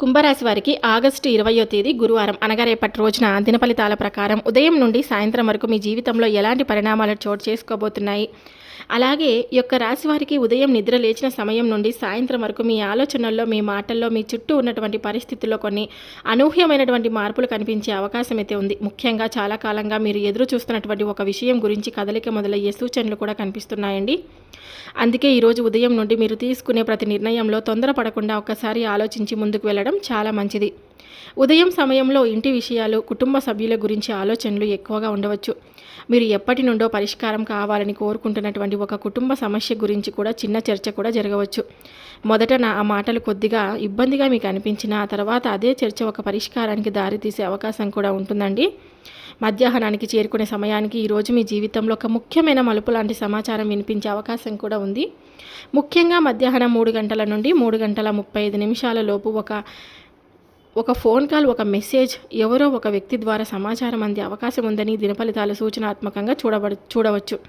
కుంభరాశి వారికి ఆగస్టు 20వ తేదీ గురువారం అనగా రేపటి రోజున దిన ఫలితాల ప్రకారం ఉదయం నుండి సాయంత్రం వరకు మీ జీవితంలో ఎలాంటి పరిణామాలు చోటు చేసుకోబోతున్నాయి. అలాగే ఈ యొక్క రాశి వారికి ఉదయం నిద్ర లేచిన సమయం నుండి సాయంత్రం వరకు మీ ఆలోచనల్లో, మీ మాటల్లో, మీ చుట్టూ ఉన్నటువంటి పరిస్థితుల్లో కొన్ని అనూహ్యమైనటువంటి మార్పులు కనిపించే అవకాశం అయితే ఉంది. ముఖ్యంగా చాలా కాలంగా మీరు ఎదురు చూస్తున్నటువంటి ఒక విషయం గురించి కదలిక మొదలయ్యే సూచనలు కూడా కనిపిస్తున్నాయండి. అందుకే ఈరోజు ఉదయం నుండి మీరు తీసుకునే ప్రతి నిర్ణయంలో తొందరపడకుండా ఒక్కసారి ఆలోచించి ముందుకు వెళ్ళడం చాలా మంచిది. ఉదయం సమయంలో ఇంటి విషయాలు, కుటుంబ సభ్యుల గురించి ఆలోచనలు ఎక్కువగా ఉండవచ్చు. మీరు ఎప్పటి నుండో పరిష్కారం కావాలని కోరుకుంటున్నటువంటి ఒక కుటుంబ సమస్య గురించి కూడా చిన్న చర్చ కూడా జరగవచ్చు. మొదట ఆ మాటలు కొద్దిగా ఇబ్బందిగా మీకు అనిపించిన ఆ తర్వాత అదే చర్చ ఒక పరిష్కారానికి దారితీసే అవకాశం కూడా ఉంటుందండి. మధ్యాహ్నానికి చేరుకునే సమయానికి ఈరోజు మీ జీవితంలో ఒక ముఖ్యమైన మలుపు లాంటి సమాచారం వినిపించే అవకాశం కూడా ఉంది. ముఖ్యంగా మధ్యాహ్నం 3 గంటల నుండి 3 గంటల 35 నిమిషాల లోపు ఒక ఫోన్ కాల్, ఒక మెసేజ్, ఎవరో ఒక వ్యక్తి ద్వారా సమాచారం అందే అవకాశం ఉందని దినఫలితాలు సూచనాత్మకంగా చూడవచ్చు.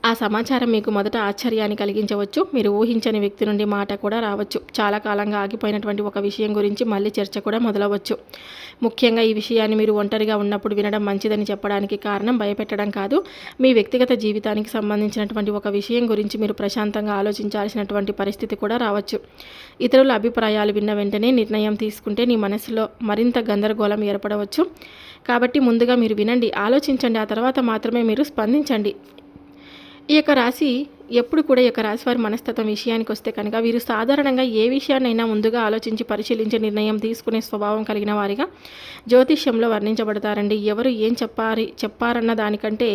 ఆ సమాచారం మీకు మొదట ఆశ్చర్యాన్ని కలిగించవచ్చు. మీరు ఊహించని వ్యక్తి నుండి మాట కూడా రావచ్చు. చాలా కాలంగా ఆగిపోయినటువంటి ఒక విషయం గురించి మళ్ళీ చర్చ కూడా మొదలవచ్చు. ముఖ్యంగా ఈ విషయాన్ని మీరు ఒంటరిగా ఉన్నప్పుడు వినడం మంచిదని చెప్పడానికి కారణం భయపెట్టడం కాదు. మీ వ్యక్తిగత జీవితానికి సంబంధించినటువంటి ఒక విషయం గురించి మీరు ప్రశాంతంగా ఆలోచించాల్సినటువంటి పరిస్థితి కూడా రావచ్చు. ఇతరుల అభిప్రాయాలు విన్న వెంటనే నిర్ణయం తీసుకుంటే నీ మనసులో మరింత గందరగోళం ఏర్పడవచ్చు. కాబట్టి ముందుగా మీరు వినండి, ఆలోచించండి, ఆ తర్వాత మాత్రమే మీరు స్పందించండి. ఈ యొక్క రాశి ఎప్పుడు కూడా ఈ యొక్క రాశి వారి మనస్తత్వం విషయానికి వస్తే కనుక వీరు సాధారణంగా ఏ విషయాన్నైనా ముందుగా ఆలోచించి పరిశీలించే నిర్ణయం తీసుకునే స్వభావం కలిగిన వారిగా జ్యోతిష్యంలో వర్ణించబడతారండి. ఎవరు ఏం చెప్పారన్న దానికంటే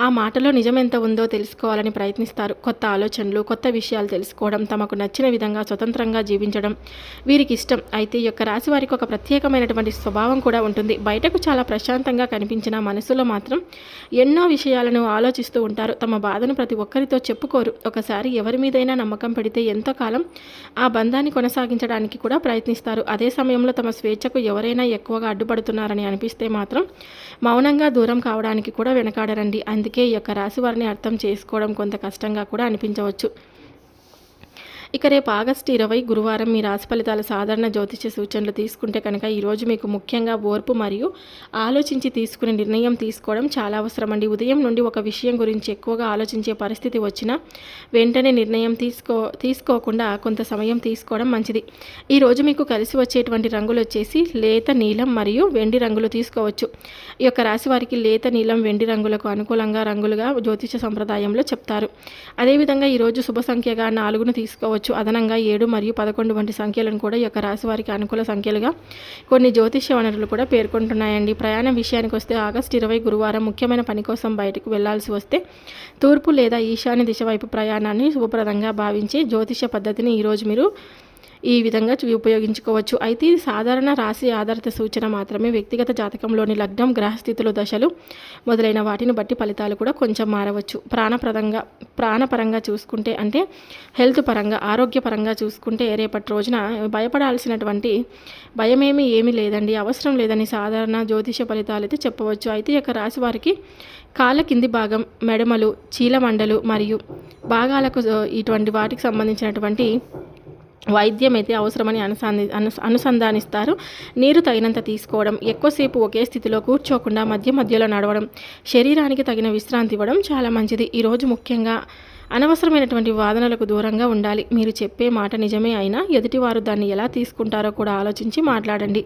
ఆ మాటలో నిజమెంత ఉందో తెలుసుకోవాలని ప్రయత్నిస్తారు. కొత్త ఆలోచనలు, కొత్త విషయాలు తెలుసుకోవడం, తమకు నచ్చిన విధంగా స్వతంత్రంగా జీవించడం వీరికి ఇష్టం. అయితే ఈ యొక్క రాశి వారికి ఒక ప్రత్యేకమైనటువంటి స్వభావం కూడా ఉంటుంది. బయటకు చాలా ప్రశాంతంగా కనిపించిన మనసులో మాత్రం ఎన్నో విషయాలను ఆలోచిస్తూ ఉంటారు. తమ బాధను ప్రతి ఒక్కరితో చెప్పుకోరు. ఒకసారి ఎవరి మీదైనా నమ్మకం పెడితే ఎంతో కాలం ఆ బంధాన్ని కొనసాగించడానికి కూడా ప్రయత్నిస్తారు. అదే సమయంలో తమ స్వేచ్ఛకు ఎవరైనా ఎక్కువగా అడ్డుపడుతున్నారని అనిపిస్తే మాత్రం మౌనంగా దూరం కావడానికి కూడా వెనకాడరండి. అందుకే ఈ యొక్క రాశి వారిని అర్థం చేసుకోవడం కొంత కష్టంగా కూడా అనిపించవచ్చు. ఇక రేపు ఆగస్టు 20 గురువారం మీ రాశి ఫలితాల సాధారణ జ్యోతిష సూచనలు తీసుకుంటే కనుక ఈరోజు మీకు ముఖ్యంగా ఓర్పు మరియు ఆలోచించి తీసుకునే నిర్ణయం తీసుకోవడం చాలా అవసరం అండి. ఉదయం నుండి ఒక విషయం గురించి ఎక్కువగా ఆలోచించే పరిస్థితి వచ్చినా వెంటనే నిర్ణయం తీసుకోకుండా కొంత సమయం తీసుకోవడం మంచిది. ఈరోజు మీకు కలిసి వచ్చేటువంటి రంగులు వచ్చేసి లేత నీలం మరియు వెండి రంగులు తీసుకోవచ్చు. ఈ యొక్క రాశి వారికి లేత నీలం, వెండి రంగులకు అనుకూలంగా రంగులుగా జ్యోతిష సంప్రదాయంలో చెప్తారు. అదేవిధంగా ఈరోజు శుభ సంఖ్యగా 4ను తీసుకోవచ్చు. అదనంగా 7 మరియు 11 వంటి సంఖ్యలను కూడా ఈ యొక్క రాశి వారికి అనుకూల సంఖ్యలుగా కొన్ని జ్యోతిష్య వనరులు కూడా పేర్కొంటున్నాయండి. ప్రయాణం విషయానికి వస్తే ఆగస్టు 20 గురువారం ముఖ్యమైన పని కోసం బయటకు వెళ్లాల్సి వస్తే తూర్పు లేదా ఈశాన్య దిశ వైపు ప్రయాణాన్ని శుభప్రదంగా భావించే జ్యోతిష్య పద్ధతిని ఈరోజు మీరు ఈ విధంగా ఉపయోగించుకోవచ్చు. అయితే ఇది సాధారణ రాశి ఆధారిత సూచన మాత్రమే. వ్యక్తిగత జాతకంలోని లగ్నం, గ్రహస్థితులు, దశలు మొదలైన వాటిని బట్టి ఫలితాలు కూడా కొంచెం మారవచ్చు. ప్రాణపరంగా చూసుకుంటే, అంటే హెల్త్ పరంగా, ఆరోగ్యపరంగా చూసుకుంటే రేపటి రోజున భయపడాల్సినటువంటి ఏమీ లేదండి, అవసరం లేదని సాధారణ జ్యోతిష ఫలితాలు అయితే చెప్పవచ్చు. అయితే ఈ యొక్క రాశి వారికి కాళ్ళ కింది భాగం, మెడమలు, చీలమండలు మరియు భాగాలకు ఇటువంటి వాటికి సంబంధించినటువంటి వైద్యం అయితే అవసరమని అనుసంధానిస్తారు. నీరు తగినంత తీసుకోవడం, ఎక్కువసేపు ఒకే స్థితిలో కూర్చోకుండా మధ్యలో నడవడం, శరీరానికి తగిన విశ్రాంతి ఇవ్వడం చాలా మంచిది. ఈరోజు ముఖ్యంగా అనవసరమైనటువంటి వాదనలకు దూరంగా ఉండాలి. మీరు చెప్పే మాట నిజమే అయినా ఎదుటివారు దాన్ని ఎలా తీసుకుంటారో కూడా ఆలోచించి మాట్లాడండి.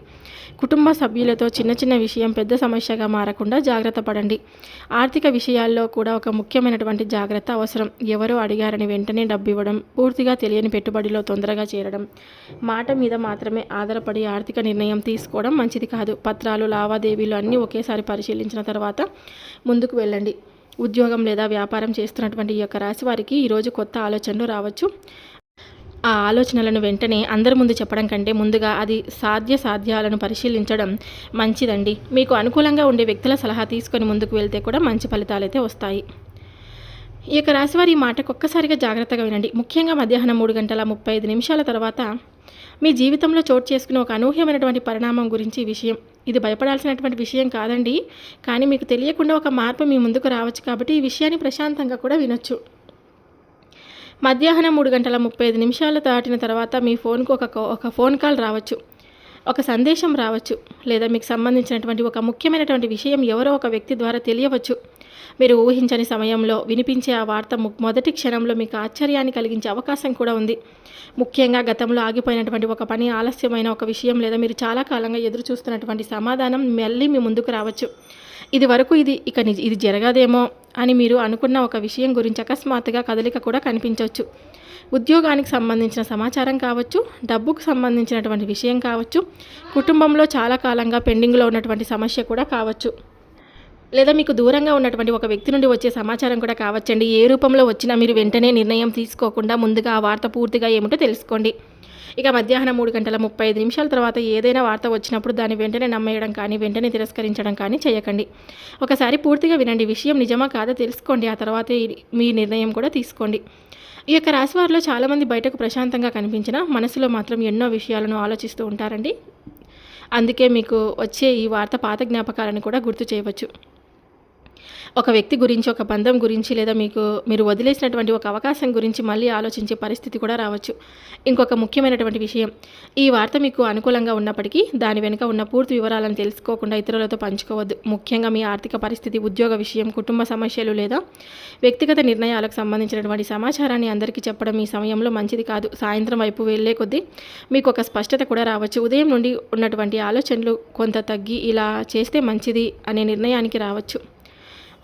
కుటుంబ సభ్యులతో చిన్న విషయం పెద్ద సమస్యగా మారకుండా జాగ్రత్త పడండి. ఆర్థిక విషయాల్లో కూడా ఒక ముఖ్యమైనటువంటి జాగ్రత్త అవసరం. ఎవరో అడిగారని వెంటనే డబ్బు ఇవ్వడం, పూర్తిగా తెలియని పెట్టుబడిలో తొందరగా చేరడం, మాట మీద మాత్రమే ఆధారపడి ఆర్థిక నిర్ణయం తీసుకోవడం మంచిది కాదు. పత్రాలు, లావాదేవీలు అన్నీ ఒకేసారి పరిశీలించిన తర్వాత ముందుకు వెళ్ళండి. ఉద్యోగం లేదా వ్యాపారం చేస్తున్నటువంటి ఈ యొక్క రాశి వారికి ఈరోజు కొత్త ఆలోచనలు రావచ్చు. ఆ ఆలోచనలను వెంటనే అందరి ముందు చెప్పడం కంటే ముందుగా అది సాధ్యాలను పరిశీలించడం మంచిదండి. మీకు అనుకూలంగా ఉండే వ్యక్తుల సలహా తీసుకొని ముందుకు వెళ్తే కూడా మంచి ఫలితాలు అయితే వస్తాయి. ఈ యొక్క రాశివారి ఈ మాటకు ఒక్కసారిగా జాగ్రత్తగా వినండి. ముఖ్యంగా మధ్యాహ్నం 3 గంటల 35 నిమిషాల తర్వాత మీ జీవితంలో చోటు చేసుకునే ఒక అనూహ్యమైనటువంటి పరిణామం గురించి ఈ విషయం. ఇది భయపడాల్సినటువంటి విషయం కాదండి, కానీ మీకు తెలియకుండా ఒక మార్పు మీ ముందుకు రావచ్చు. కాబట్టి ఈ విషయాన్ని ప్రశాంతంగా కూడా వినొచ్చు. మధ్యాహ్నం 3:35 దాటిన తర్వాత మీ ఫోన్కు ఒక ఫోన్ కాల్ రావచ్చు, ఒక సందేశం రావచ్చు, లేదా మీకు సంబంధించినటువంటి ఒక ముఖ్యమైనటువంటి విషయం ఎవరో ఒక వ్యక్తి ద్వారా తెలియవచ్చు. మీరు ఊహించని సమయంలో వినిపించే ఆ వార్త మొదటి క్షణంలో మీకు ఆశ్చర్యాన్ని కలిగించే అవకాశం కూడా ఉంది. ముఖ్యంగా గతంలో ఆగిపోయినటువంటి ఒక పని, ఆలస్యమైన ఒక విషయం, లేదా మీరు చాలా కాలంగా ఎదురు చూస్తున్నటువంటి సమాధానం మళ్ళీ మీ ముందుకు రావచ్చు. ఇది వరకు ఇది జరగదేమో అని మీరు అనుకున్న ఒక విషయం గురించి అకస్మాత్తుగా కదలిక కూడా కనిపించవచ్చు. ఉద్యోగానికి సంబంధించిన సమాచారం కావచ్చు, డబ్బుకు సంబంధించినటువంటి విషయం కావచ్చు, కుటుంబంలో చాలా కాలంగా పెండింగ్లో ఉన్నటువంటి సమస్య కూడా కావచ్చు, లేదా మీకు దూరంగా ఉన్నటువంటి ఒక వ్యక్తి నుండి వచ్చే సమాచారం కూడా కావచ్చండి. ఏ రూపంలో వచ్చినా మీరు వెంటనే నిర్ణయం తీసుకోకుండా ముందుగా ఆ వార్త పూర్తిగా ఏమిటో తెలుసుకోండి. ఇక మధ్యాహ్నం 3:35 తర్వాత ఏదైనా వార్త వచ్చినప్పుడు దాన్ని వెంటనే నమ్మేయడం కానీ, వెంటనే తిరస్కరించడం కానీ చేయకండి. ఒకసారి పూర్తిగా వినండి, విషయం నిజమా కాదో తెలుసుకోండి, ఆ తర్వాతే మీ నిర్ణయం కూడా తీసుకోండి. ఈ యొక్క రాశి వారిలో చాలామంది బయటకు ప్రశాంతంగా కనిపించినా మనసులో మాత్రం ఎన్నో విషయాలను ఆలోచిస్తూ ఉంటారండి. అందుకే మీకు వచ్చే ఈ వార్త పాత జ్ఞాపకాలను కూడా గుర్తు చేయవచ్చు. ఒక వ్యక్తి గురించి, ఒక బంధం గురించి, లేదా మీరు వదిలేసినటువంటి ఒక అవకాశం గురించి మళ్ళీ ఆలోచించే పరిస్థితి కూడా రావచ్చు. ఇంకొక ముఖ్యమైనటువంటి విషయం, ఈ వార్త మీకు అనుకూలంగా ఉన్నప్పటికీ దాని వెనుక ఉన్న పూర్తి వివరాలను తెలుసుకోకుండా ఇతరులతో పంచుకోవద్దు. ముఖ్యంగా మీ ఆర్థిక పరిస్థితి, ఉద్యోగ విషయం, కుటుంబ సమస్యలు లేదా వ్యక్తిగత నిర్ణయాలకు సంబంధించినటువంటి సమాచారాన్ని అందరికీ చెప్పడం ఈ సమయంలో మంచిది కాదు. సాయంత్రం వైపు వెళ్ళే కొద్దీ మీకు ఒక స్పష్టత కూడా రావచ్చు. ఉదయం నుండి ఉన్నటువంటి ఆలోచనలు కొంత తగ్గి ఇలా చేస్తే మంచిది అనే నిర్ణయానికి రావచ్చు.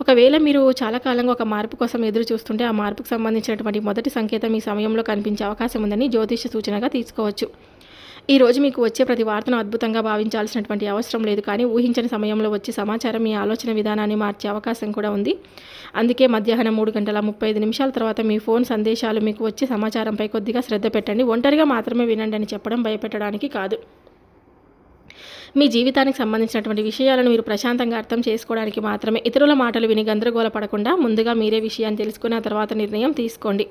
ఒకవేళ మీరు చాలా కాలంగా ఒక మార్పు కోసం ఎదురు చూస్తుంటే ఆ మార్పుకు సంబంధించినటువంటి మొదటి సంకేతం ఈ సమయంలో కనిపించే అవకాశం ఉందని జ్యోతిష్య సూచనగా తీసుకోవచ్చు. ఈరోజు మీకు వచ్చే ప్రతి వార్తను అద్భుతంగా భావించాల్సినటువంటి అవసరం లేదు, కానీ ఊహించని సమయంలో వచ్చే సమాచారం మీ ఆలోచన విధానాన్ని మార్చే అవకాశం కూడా ఉంది. అందుకే మధ్యాహ్నం 3:35 తర్వాత మీ ఫోన్ సందేశాలు మీకు వచ్చే సమాచారంపై కొద్దిగా శ్రద్ధ పెట్టండి. ఒంటరిగా మాత్రమే వినండి అని చెప్పడం భయపెట్టడానికి కాదు. మీ జీవితానికి సంబంధించినటువంటి విషయాలను మీరు ప్రశాంతంగా అర్థం చేసుకోవడానికి మాత్రమే. ఇతరుల మాటలు విని గందరగోళ పడకుండా ముందుగా మీరే విషయాన్ని తెలుసుకుని ఆ తర్వాత నిర్ణయం తీసుకోండి.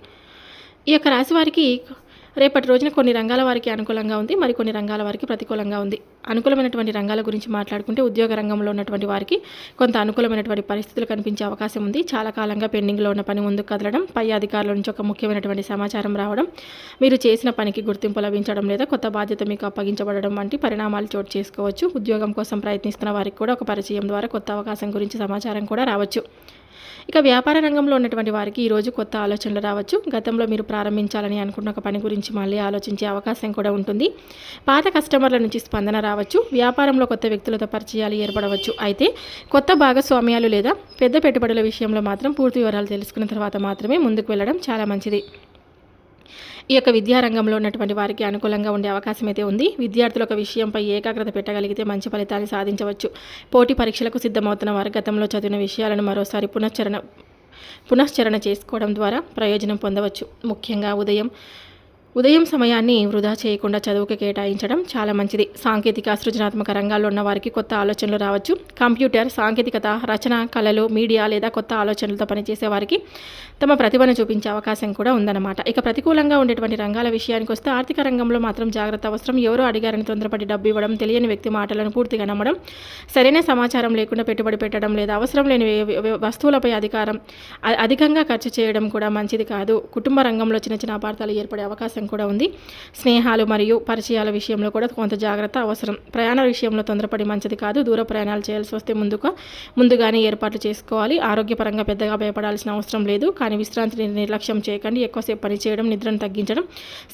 ఈ యొక్క రాశి వారికి రేపటి రోజున కొన్ని రంగాల వారికి అనుకూలంగా ఉంది, మరికొన్ని రంగాల వారికి ప్రతికూలంగా ఉంది. అనుకూలమైనటువంటి రంగాల గురించి మాట్లాడుకుంటే ఉద్యోగ రంగంలో ఉన్నటువంటి వారికి కొంత అనుకూలమైనటువంటి పరిస్థితులు కనిపించే అవకాశం ఉంది. చాలా కాలంగా పెండింగ్లో ఉన్న పని ముందుకు కదలడం, పై అధికారుల నుంచి ఒక ముఖ్యమైనటువంటి సమాచారం రావడం, మీరు చేసిన పనికి గుర్తింపు లభించడం లేదా కొత్త బాధ్యత మీకు అప్పగించబడడం వంటి పరిణామాలు చోటు చేసుకోవచ్చు. ఉద్యోగం కోసం ప్రయత్నిస్తున్న వారికి కూడా ఒక పరిచయం ద్వారా కొత్త అవకాశం గురించి సమాచారం కూడా రావచ్చు. ఇక వ్యాపార రంగంలో ఉన్నటువంటి వారికి ఈరోజు కొత్త ఆలోచనలు రావచ్చు. గతంలో మీరు ప్రారంభించాలని అనుకున్న ఒక పని గురించి మళ్ళీ ఆలోచించే అవకాశం కూడా ఉంటుంది. పాత కస్టమర్ల నుంచి స్పందన రావచ్చు. వ్యాపారంలో కొత్త వ్యక్తులతో పరిచయాలు ఏర్పడవచ్చు. అయితే కొత్త భాగస్వామ్యాలు లేదా పెద్ద పెట్టుబడుల విషయంలో మాత్రం పూర్తి వివరాలు తెలుసుకున్న తర్వాత మాత్రమే ముందుకు వెళ్ళడం చాలా మంచిది. ఈ యొక్క విద్యారంగంలో ఉన్నటువంటి వారికి అనుకూలంగా ఉండే అవకాశం అయితే ఉంది. విద్యార్థులు ఒక విషయంపై ఏకాగ్రత పెట్టగలిగితే మంచి ఫలితాన్ని సాధించవచ్చు. పోటీ పరీక్షలకు సిద్ధమవుతున్న వారు గతంలో చదివిన విషయాలను మరోసారి పునశ్చరణ చేసుకోవడం ద్వారా ప్రయోజనం పొందవచ్చు. ముఖ్యంగా ఉదయం సమయాన్ని వృధా చేయకుండా చదువుకు కేటాయించడం చాలా మంచిది. సాంకేతిక, సృజనాత్మక రంగాల్లో ఉన్న వారికి కొత్త ఆలోచనలు రావచ్చు. కంప్యూటర్, సాంకేతికత, రచన, కళలు, మీడియా లేదా కొత్త ఆలోచనలతో పనిచేసే వారికి తమ ప్రతిభను చూపించే అవకాశం కూడా ఉందన్నమాట. ఇక ప్రతికూలంగా ఉండేటువంటి రంగాల విషయానికి వస్తే ఆర్థిక రంగంలో మాత్రం జాగ్రత్త అవసరం. ఎవరో అడిగారని తొందరపడి డబ్బు ఇవ్వడం, తెలియని వ్యక్తి మాటలను పూర్తిగా నమ్మడం, సరైన సమాచారం లేకుండా పెట్టుబడి పెట్టడం లేదా అవసరం లేని వస్తువులపై అధికంగా ఖర్చు చేయడం కూడా మంచిది కాదు. కుటుంబ రంగంలో చిన్న చిన్న అపార్థాలు ఏర్పడే అవకాశం కూడా ఉంది. స్నేహాలు మరియు పరిచయాల విషయంలో కూడా కొంత జాగ్రత్త అవసరం. ప్రయాణ విషయంలో తొందరపడి మంచిది కాదు. దూర ప్రయాణాలు చేయాల్సి వస్తే ముందుగానే ఏర్పాట్లు చేసుకోవాలి. ఆరోగ్యపరంగా పెద్దగా భయపడాల్సిన అవసరం లేదు, కానీ విశ్రాంతిని నిర్లక్ష్యం చేయకండి. ఎక్కువసేపు పని చేయడం, నిద్రను తగ్గించడం,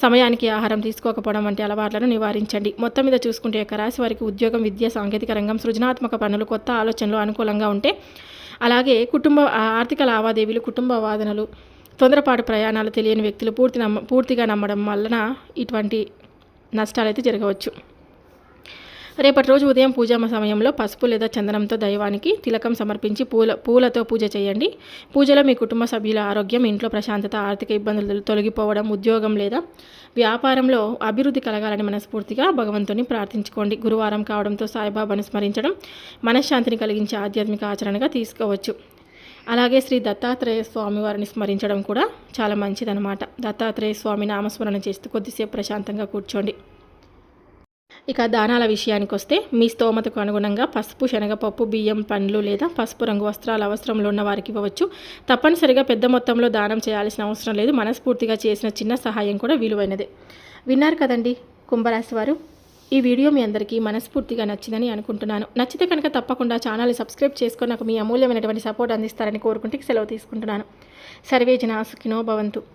సమయానికి ఆహారం తీసుకోకపోవడం వంటి అలవాట్లను నివారించండి. మొత్తం మీద చూసుకుంటే యొక్క రాశి వారికి ఉద్యోగం, విద్య, సాంకేతిక రంగం, సృజనాత్మక పనులు, కొత్త ఆలోచనలు అనుకూలంగా ఉంటే, అలాగే ఆర్థిక లావాదేవీలు, కుటుంబ వాదనలు, తొందరపాటు ప్రయాణాలు, తెలియని వ్యక్తులు పూర్తిగా నమ్మడం వలన ఇటువంటి నష్టాలు అయితే జరగవచ్చు. రేపటి రోజు ఉదయం పూజా సమయంలో పసుపు లేదా చందనంతో దైవానికి తిలకం సమర్పించి పూలతో పూజ చేయండి. పూజలో మీ కుటుంబ సభ్యుల ఆరోగ్యం, ఇంట్లో ప్రశాంతత, ఆర్థిక ఇబ్బందులు తొలగిపోవడం, ఉద్యోగం లేదా వ్యాపారంలో అభివృద్ధి కలగాలని మనస్ఫూర్తిగా భగవంతుని ప్రార్థించుకోండి. గురువారం కావడంతో సాయిబాబాను స్మరించడం మనశ్శాంతిని కలిగించే ఆధ్యాత్మిక ఆచరణగా తీసుకోవచ్చు. అలాగే శ్రీ దత్తాత్రేయ స్వామి వారిని స్మరించడం కూడా చాలా మంచిదన్నమాట. దత్తాత్రేయ స్వామి నామస్మరణ చేస్తూ కొద్దిసేపు ప్రశాంతంగా కూర్చోండి. ఇక దానాల విషయానికి వస్తే మీ స్తోమతకు అనుగుణంగా పసుపు, శనగపప్పు, బియ్యం, పండ్లు లేదా పసుపు రంగు వస్త్రాలు అవసరంలో ఉన్న వారికి ఇవ్వవచ్చు. తప్పనిసరిగా పెద్ద మొత్తంలో దానం చేయాల్సిన అవసరం లేదు. మనస్ఫూర్తిగా చేసిన చిన్న సహాయం కూడా విలువైనదే. విన్నారు కదండి కుంభరాశి వారు. ఈ వీడియో మీ అందరికీ మనస్ఫూర్తిగా నచ్చిందని అనుకుంటున్నాను. నచ్చితే కనుక తప్పకుండా ఛానల్ని సబ్స్క్రైబ్ చేసుకొని నాకు మీ అమూల్యమైనటువంటి సపోర్ట్ అందిస్తారని కోరుకుంటే సెలవు తీసుకుంటున్నాను. సర్వే జనా సుఖినో భవంతు.